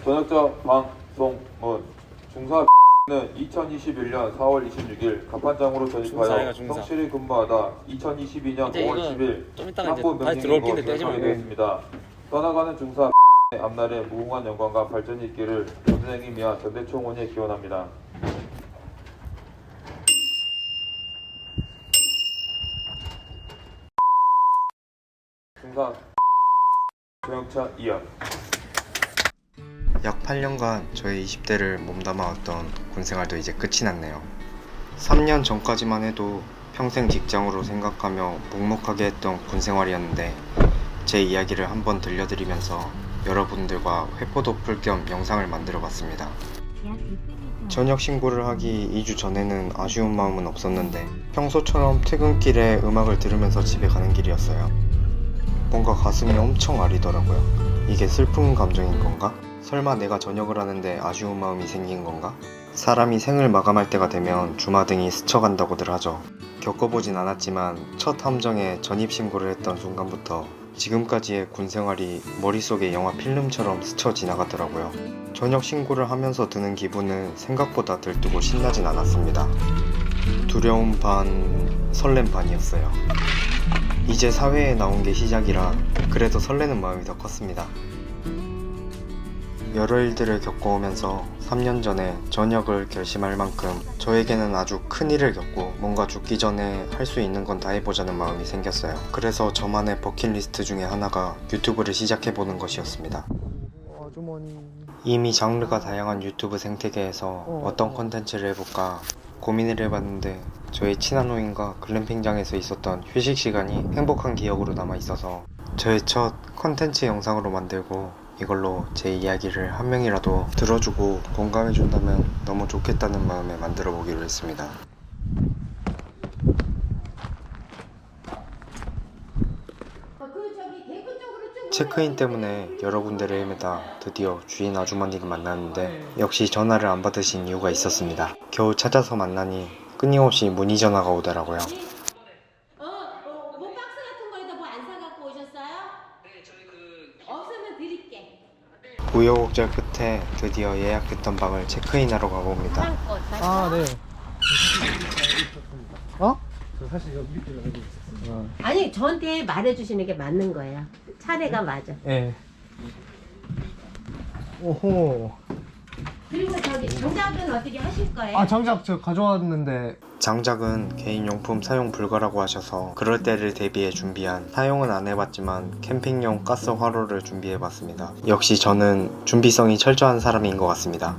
전역자 방송문 중사 는 2021년 4월 26일 갑판장으로 전입하여 성실히 근무하다 2022년 5월 10일 상부 명령으로 결정이 되었습니다. 떠나가는 중사 앞날에 무궁한 영광과 발전이 있기를 전선생님이야 전대총원에 기원합니다. 중사 전역차 이하. 약 8년간 저의 20대를 몸담아왔던 군생활도 이제 끝이 났네요. 3년 전까지만 해도 평생 직장으로 생각하며 묵묵하게 했던 군생활이었는데 제 이야기를 한번 들려드리면서 여러분들과 회포도 풀 겸 영상을 만들어 봤습니다. 전역 신고를 하기 2주 전에는 아쉬운 마음은 없었는데 평소처럼 퇴근길에 음악을 들으면서 집에 가는 길이었어요. 뭔가 가슴이 엄청 아리더라고요. 이게 슬픈 감정인 건가? 설마 내가 전역을 하는데 아쉬운 마음이 생긴 건가? 사람이 생을 마감할 때가 되면 주마등이 스쳐간다고들 하죠. 겪어보진 않았지만 첫 함정에 전입신고를 했던 순간부터 지금까지의 군생활이 머릿속에 영화 필름처럼 스쳐 지나가더라고요. 전역 신고를 하면서 드는 기분은 생각보다 들뜨고 신나진 않았습니다. 두려움 반, 설렘 반이었어요. 이제 사회에 나온 게 시작이라 그래도 설레는 마음이 더 컸습니다. 여러 일들을 겪어오면서 3년 전에 전역을 결심할 만큼 저에게는 아주 큰 일을 겪고 뭔가 죽기 전에 할 수 있는 건 다 해보자는 마음이 생겼어요. 그래서 저만의 버킷리스트 중에 하나가 유튜브를 시작해보는 것이었습니다. 이미 장르가 다양한 유튜브 생태계에서 어떤 컨텐츠를 해볼까 고민을 해봤는데 저의 친한 호인과 글램핑장에서 있었던 휴식 시간이 행복한 기억으로 남아있어서 저의 첫 컨텐츠 영상으로 만들고 이걸로 제 이야기를 한 명이라도 들어주고 공감해준다면 너무 좋겠다는 마음에 만들어 보기로 했습니다. 체크인 때문에 여러 군데를 헤매다 드디어 주인 아주머니를 만났는데 역시 전화를 안 받으신 이유가 있었습니다. 겨우 찾아서 만나니 끊임없이 문의 전화가 오더라고요. 뭐 박스 같은 거에다 뭐 안 사갖고 오셨어요? 네, 저희 없으면 드릴게. 우여곡절 끝에 드디어 예약했던 방을 체크인하러 가봅니다. 아, 네. 어? 저 사실 여기 밑에 알고 있었어요. 아니 저한테 말해주시는 게 맞는 거예요. 차례가 맞아. 예. 오호. 그리고 저기 정답은 어떻게 하실 거예요? 아, 장작 저 가져왔는데. 장작은 개인용품 사용 불가라고 하셔서 그럴 때를 대비해 준비한 사용은 안 해봤지만 캠핑용 가스 화로를 준비해봤습니다. 역시 저는 준비성이 철저한 사람인 것 같습니다.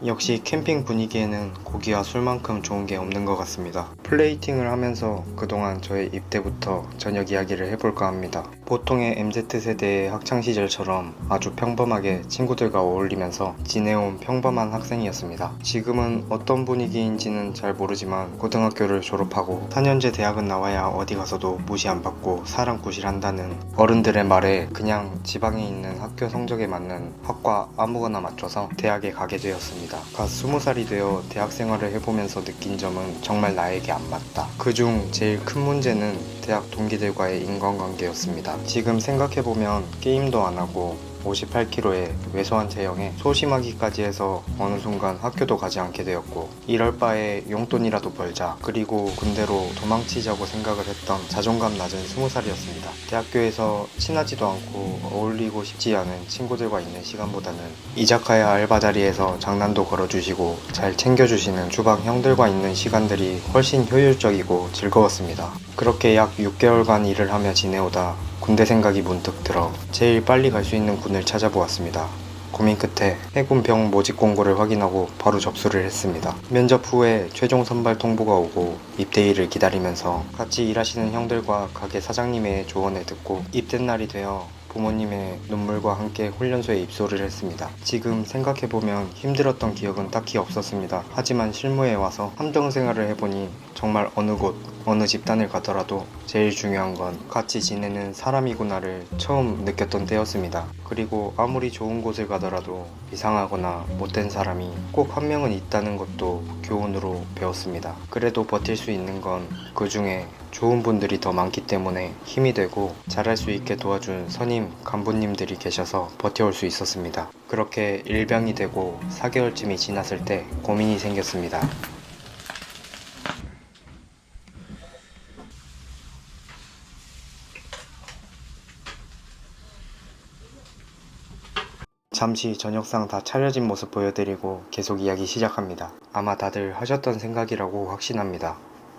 역시 캠핑 분위기에는 고기와 술만큼 좋은 게 없는 것 같습니다. 플레이팅을 하면서 그동안 저의 입대부터 저녁 이야기를 해볼까 합니다. 보통의 MZ세대의 학창시절처럼 아주 평범하게 친구들과 어울리면서 지내온 평범한 학생이었습니다. 지금은 어떤 분위기인지는 잘 모르지만 고등학교를 졸업하고 4년제 대학은 나와야 어디 가서도 무시 안 받고 사랑구실한다는 어른들의 말에 그냥 지방에 있는 학교 성적에 맞는 학과 아무거나 맞춰서 대학에 가게 되었습니다. 갓 20살이 되어 대학생활을 해보면서 느낀 점은 정말 나에게 안 맞다. 그중 제일 큰 문제는 대학 동기들과의 인간관계였습니다. 지금 생각해보면 게임도 안 하고 58kg의 왜소한 체형에 소심하기까지 해서 어느 순간 학교도 가지 않게 되었고 이럴 바에 용돈이라도 벌자 그리고 군대로 도망치자고 생각을 했던 자존감 낮은 20살이었습니다. 대학교에서 친하지도 않고 어울리고 싶지 않은 친구들과 있는 시간보다는 이자카야 알바 자리에서 장난도 걸어주시고 잘 챙겨주시는 주방 형들과 있는 시간들이 훨씬 효율적이고 즐거웠습니다. 그렇게 약 6개월간 일을 하며 지내오다 군대 생각이 문득 들어 제일 빨리 갈 수 있는 군을 찾아보았습니다. 고민 끝에 해군병 모집 공고를 확인하고 바로 접수를 했습니다. 면접 후에 최종 선발 통보가 오고 입대일을 기다리면서 같이 일하시는 형들과 가게 사장님의 조언을 듣고 입대 날이 되어 부모님의 눈물과 함께 훈련소에 입소를 했습니다. 지금 생각해보면 힘들었던 기억은 딱히 없었습니다. 하지만 실무에 와서 함정 생활을 해보니 정말 어느 곳, 어느 집단을 가더라도 제일 중요한 건 같이 지내는 사람이구나를 처음 느꼈던 때였습니다. 그리고 아무리 좋은 곳을 가더라도 이상하거나 못된 사람이 꼭 한 명은 있다는 것도 교훈으로 배웠습니다. 그래도 버틸 수 있는 건 그 중에 좋은 분들이 더 많기 때문에 힘이 되고 잘할 수 있게 도와준 선임 간부님들이 계셔서 버텨올 수 있었습니다. 그렇게 일병이 되고 4개월쯤이 지났을 때 고민이 생겼습니다. 잠시 저녁상 다 차려진 모습 보여드리고 계속 이야기 시작합니다. 아마 다들 하셨던 생각이라고 확신합니다.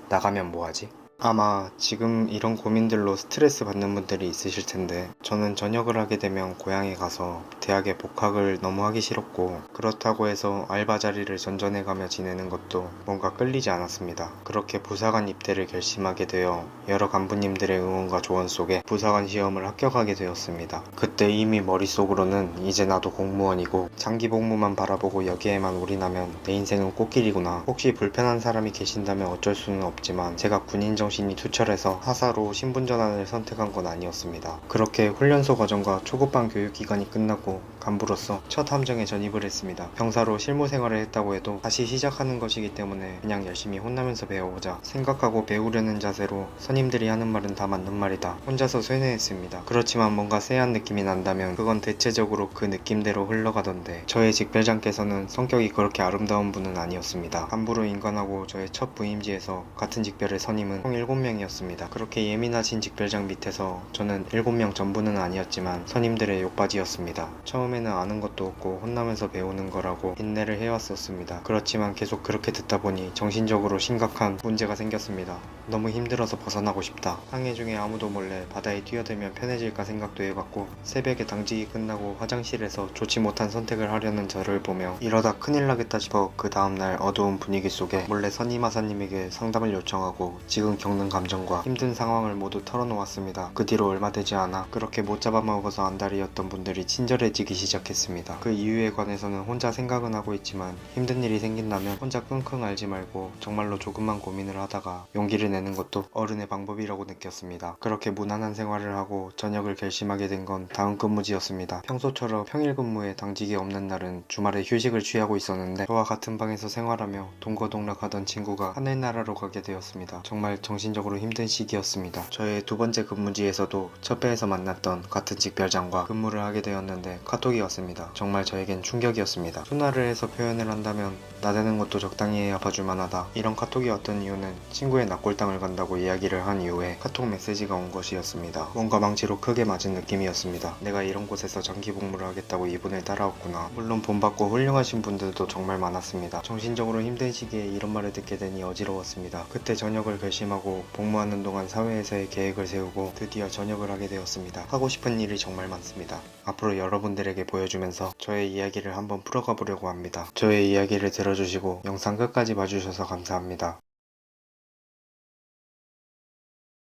나가면 뭐하지? 아마 지금 이런 고민들로 스트레스 받는 분들이 있으실 텐데 저는 전역을 하게 되면 고향에 가서 대학에 복학을 너무 하기 싫었고 그렇다고 해서 알바 자리를 전전해가며 지내는 것도 뭔가 끌리지 않았습니다. 그렇게 부사관 입대를 결심하게 되어 여러 간부님들의 응원과 조언 속에 부사관 시험을 합격하게 되었습니다. 그때 이미 머릿속으로는 이제 나도 공무원이고 장기 복무만 바라보고 여기에만 올인하면 내 인생은 꽃길이구나. 혹시 불편한 사람이 계신다면 어쩔 수는 없지만 제가 군인 정신이 투철해서 하사로 신분전환을 선택한 건 아니었습니다. 그렇게 훈련소 과정과 초급반 교육기간이 끝나고 간부로서 첫 함정에 전입을 했습니다. 병사로 실무 생활을 했다고 해도 다시 시작하는 것이기 때문에 그냥 열심히 혼나면서 배워보자 생각하고 배우려는 자세로 선임들이 하는 말은 다 맞는 말이다. 혼자서 쇠뇌했습니다. 그렇지만 뭔가 쎄한 느낌이 난다면 그건 대체적으로 그 느낌대로 흘러가던데 저의 직별장께서는 성격이 그렇게 아름다운 분은 아니었습니다. 간부로 인관하고 저의 첫 부임지에서 같은 직별의 선임은 총 7명이었습니다. 그렇게 예민하신 직별장 밑에서 저는 7명 전부는 아니었지만 선임들의 욕받이였습니다. 처음에는 아는 것도 없고 혼나면서 배우는 거라고 인내를 해왔었습니다. 그렇지만 계속 그렇게 듣다 보니 정신적으로 심각한 문제가 생겼습니다. 너무 힘들어서 벗어나고 싶다. 상해 중에 아무도 몰래 바다에 뛰어들면 편해질까 생각도 해봤고 새벽에 당직이 끝나고 화장실에서 좋지 못한 선택을 하려는 저를 보며 이러다 큰일 나겠다 싶어 그 다음날 어두운 분위기 속에 몰래 선임하사님에게 상담을 요청하고 지금 겪는 감정과 힘든 상황을 모두 털어놓았습니다. 그 뒤로 얼마 되지 않아 그렇게 못 잡아먹어서 안달이었던 분들이 친절해지기 시작했습니다. 그 이유에 관해서는 혼자 생각은 하고 있지만 힘든 일이 생긴다면 혼자 끙끙 앓지 말고 정말로 조금만 고민을 하다가 용기를 내는 것도 어른의 방법이라고 느꼈습니다. 그렇게 무난한 생활을 하고 전역을 결심하게 된 건 다음 근무지였습니다. 평소처럼 평일 근무에 당직이 없는 날은 주말에 휴식을 취하고 있었는데 저와 같은 방에서 생활하며 동거동락하던 친구가 하늘나라로 가게 되었습니다. 정말 정신적으로 힘든 시기였습니다. 저의 두 번째 근무지에서도 첫 배에서 만났던 같은 직별장과 근무를 하게 되었는데 카톡이 왔습니다. 정말 저에겐 충격이었습니다. 순화를 해서 표현을 한다면 나대는 것도 적당히 해야 봐줄만 하다. 이런 카톡이 왔던 이유는 친구의 납골당을 간다고 이야기를 한 이후에 카톡 메시지가 온 것이었습니다. 뭔가 망치로 크게 맞은 느낌이었습니다. 내가 이런 곳에서 장기 복무를 하겠다고 이분을 따라왔구나. 물론 본받고 훌륭하신 분들도 정말 많았습니다. 정신적으로 힘든 시기에 이런 말을 듣게 되니 어지러웠습니다. 그때 전역을 결심하고 복무하는 동안 사회에서의 계획을 세우고 드디어 전역을 하게 되었습니다. 하고 싶은 일이 정말 많습니다. 앞으로 여러분들에게 보여주면서 저의 이야기를 한번 풀어가 보려고 합니다. 저의 이야기를 들어주시고 영상 끝까지 봐주셔서 감사합니다.